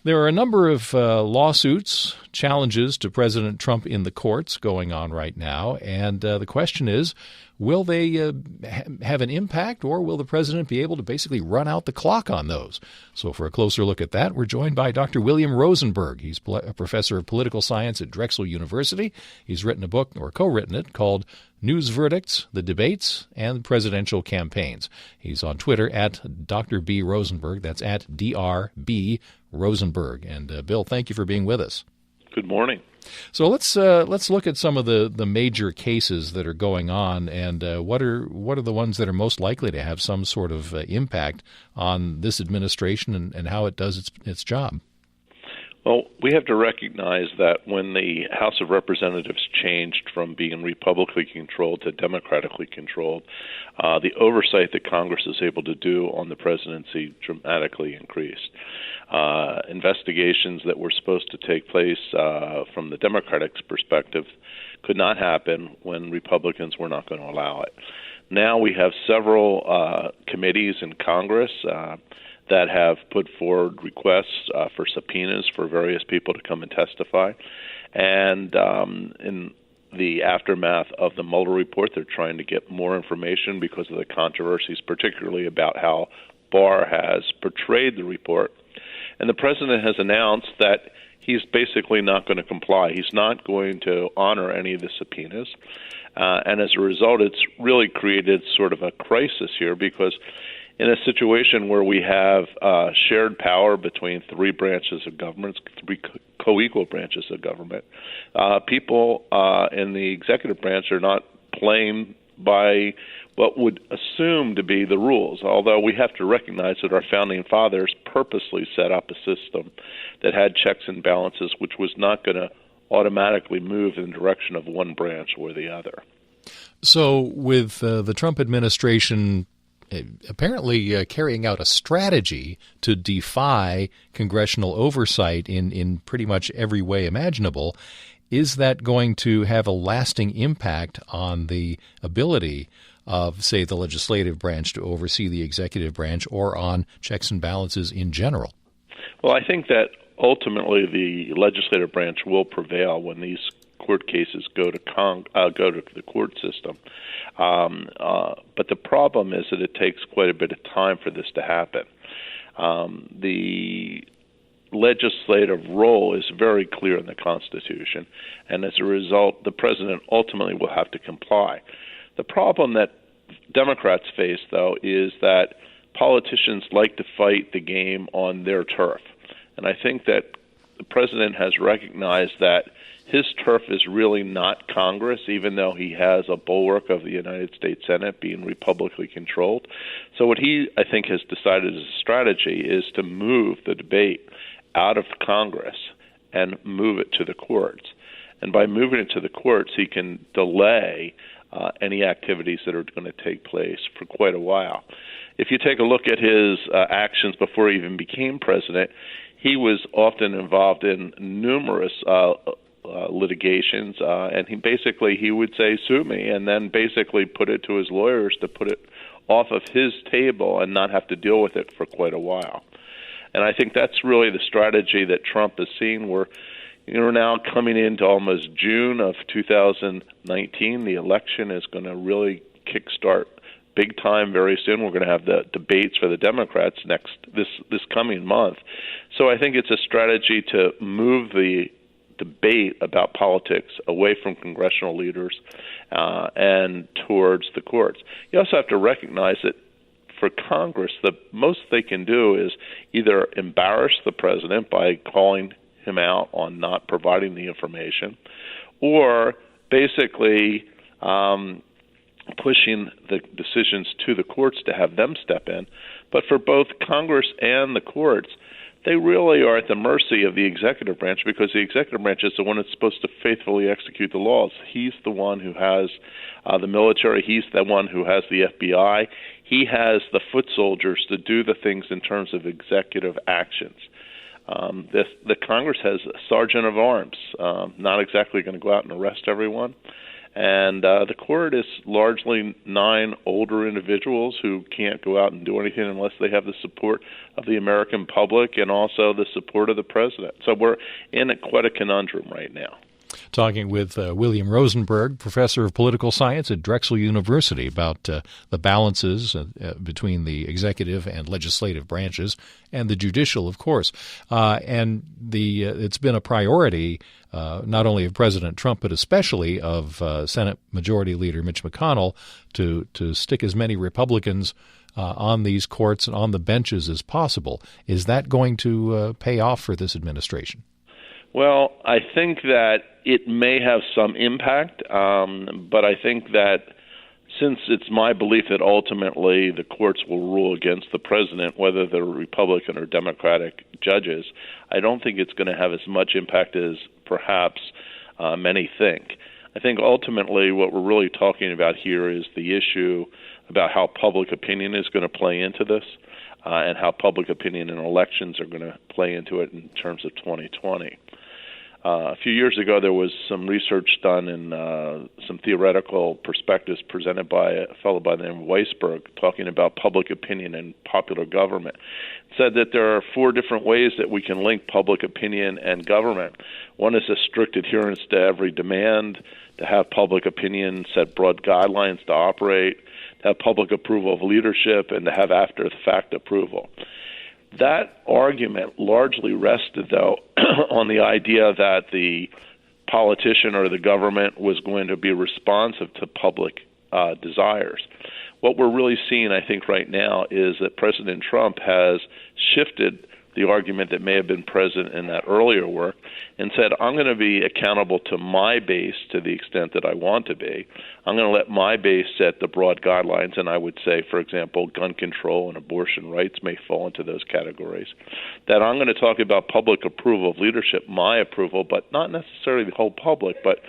There are a number of lawsuits, challenges to President Trump in the courts going on right now, and the question is, will they have an impact, or will the president be able to basically run out the clock on those? So for a closer look at that, we're joined by Dr. William Rosenberg. He's a professor of political science at Drexel University. He's written a book, or co-written it, called News Verdicts, the Debates, and Presidential Campaigns. He's on Twitter at Dr. B. Rosenberg. That's at DRB Rosenberg. And Bill, thank you for being with us. Good morning. So let's look at some of the major cases that are going on, and what are the ones that are most likely to have some sort of impact on this administration and how it does its job. Well, we have to recognize that when the House of Representatives changed from being Republically controlled to democratically controlled, the oversight that Congress is able to do on the presidency dramatically increased. Investigations that were supposed to take place from the Democratic perspective could not happen when Republicans were not going to allow it. Now we have several committees in Congress that have put forward requests for subpoenas for various people to come and testify. And in the aftermath of the Mueller report, they're trying to get more information because of the controversies, particularly about how Barr has portrayed the report. And the president has announced that he's basically not going to comply. He's not going to honor any of the subpoenas. And as a result, it's really created sort of a crisis here, because in a situation where we have shared power between three branches of government, three co-equal branches of government, people in the executive branch are not playing by what would assume to be the rules, although we have to recognize that our founding fathers purposely set up a system that had checks and balances, which was not going to automatically move in the direction of one branch or the other. So with the Trump administration apparently carrying out a strategy to defy congressional oversight in pretty much every way imaginable, is that going to have a lasting impact on the ability of, say, the legislative branch to oversee the executive branch, or on checks and balances in general? Well, I think that ultimately the legislative branch will prevail when these court cases go to the court system. But the problem is that it takes quite a bit of time for this to happen. The legislative role is very clear in the Constitution, and as a result, the president ultimately will have to comply. The problem that Democrats face, though, is that politicians like to fight the game on their turf. And I think that the president has recognized that his turf is really not Congress, even though he has a bulwark of the United States Senate being Republically controlled. So what he, I think, has decided as a strategy is to move the debate out of Congress and move it to the courts. And by moving it to the courts, he can delay any activities that are going to take place for quite a while. If you take a look at his actions before he even became president, he was often involved in numerous litigations, and he would say, sue me, and then basically put it to his lawyers to put it off of his table and not have to deal with it for quite a while. And I think that's really the strategy that Trump has seen. We're now coming into almost June of 2019. The election is going to really kickstart big time very soon. We're going to have the debates for the Democrats this coming month. So I think it's a strategy to move the debate about politics away from congressional leaders and towards the courts. You also have to recognize that for Congress, the most they can do is either embarrass the president by calling him out on not providing the information, or basically pushing the decisions to the courts to have them step in. But for both Congress and the courts, they really are at the mercy of the executive branch, because the executive branch is the one that's supposed to faithfully execute the laws. He's the one who has the military. He's the one who has the FBI. He has the foot soldiers to do the things in terms of executive actions. The Congress has a sergeant of arms, not exactly going to go out and arrest everyone. And the court is largely 9 older individuals who can't go out and do anything unless they have the support of the American public and also the support of the president. So we're in quite a conundrum right now. Talking with William Rosenberg, professor of political science at Drexel University, about the balances between the executive and legislative branches and the judicial, of course. And it's been a priority not only of President Trump, but especially of Senate Majority Leader Mitch McConnell to stick as many Republicans on these courts and on the benches as possible. Is that going to pay off for this administration? Well, I think that it may have some impact, but I think that since it's my belief that ultimately the courts will rule against the president, whether they're Republican or Democratic judges, I don't think it's going to have as much impact as perhaps many think. I think ultimately what we're really talking about here is the issue about how public opinion is going to play into this and how public opinion in elections are going to play into it in terms of 2020. A few years ago, there was some research done in some theoretical perspectives presented by a fellow by the name of Weisberg talking about public opinion and popular government. It said that there are 4 different ways that we can link public opinion and government. One is a strict adherence to every demand, to have public opinion set broad guidelines to operate, to have public approval of leadership, and to have after-the-fact approval. That argument largely rested, though, on the idea that the politician or the government was going to be responsive to public desires. What we're really seeing, I think, right now is that President Trump has shifted the argument that may have been present in that earlier work and said, I'm going to be accountable to my base to the extent that I want to be. I'm going to let my base set the broad guidelines, and I would say, for example, gun control and abortion rights may fall into those categories. That I'm going to talk about public approval of leadership, my approval, but not necessarily the whole public, but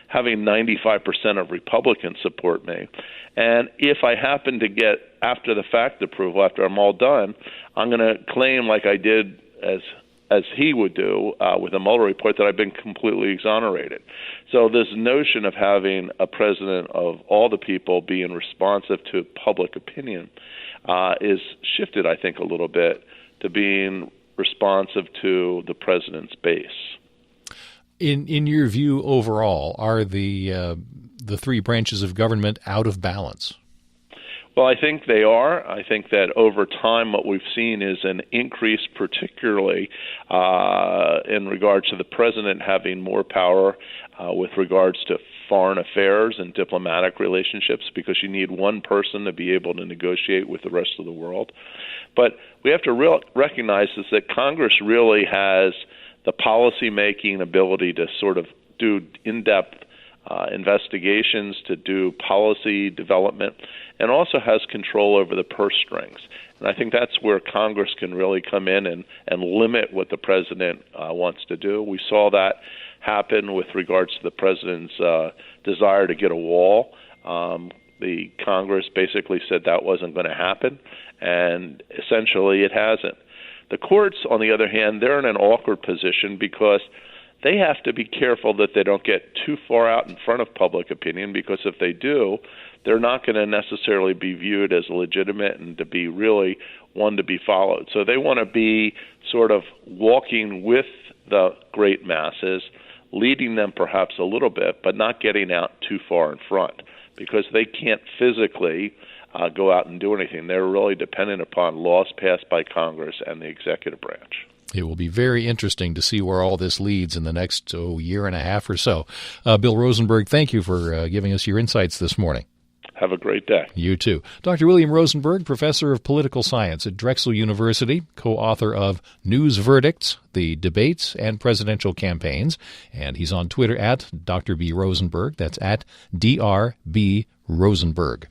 having 95% of Republicans support me. And if I happen to get after-the-fact approval, after I'm all done, I'm going to claim, like I did as he would do with the Mueller report, that I've been completely exonerated. So this notion of having a president of all the people being responsive to public opinion is shifted, I think, a little bit to being responsive to the president's base. In your view, overall, are the 3 branches of government out of balance? Well, I think they are. I think that over time what we've seen is an increase, particularly in regards to the president having more power with regards to foreign affairs and diplomatic relationships, because you need one person to be able to negotiate with the rest of the world. But we have to recognize is that Congress really has the policy-making ability to sort of do in-depth investigations, to do policy development, and also has control over the purse strings. And I think that's where Congress can really come in and limit what the president wants to do. We saw that happen with regards to the president's desire to get a wall. The Congress basically said that wasn't going to happen, and essentially it hasn't. The courts, on the other hand, they're in an awkward position because they have to be careful that they don't get too far out in front of public opinion, because if they do, they're not going to necessarily be viewed as legitimate and to be really one to be followed. So they want to be sort of walking with the great masses, leading them perhaps a little bit, but not getting out too far in front, because they can't physically go out and do anything. They're really dependent upon laws passed by Congress and the executive branch. It will be very interesting to see where all this leads in the next year and a half or so. Bill Rosenberg, thank you for giving us your insights this morning. Have a great day. You too. Dr. William Rosenberg, professor of political science at Drexel University, co-author of News Verdicts, The Debates and Presidential Campaigns, and he's on Twitter at Dr. B. Rosenberg. That's at Dr. B. Rosenberg.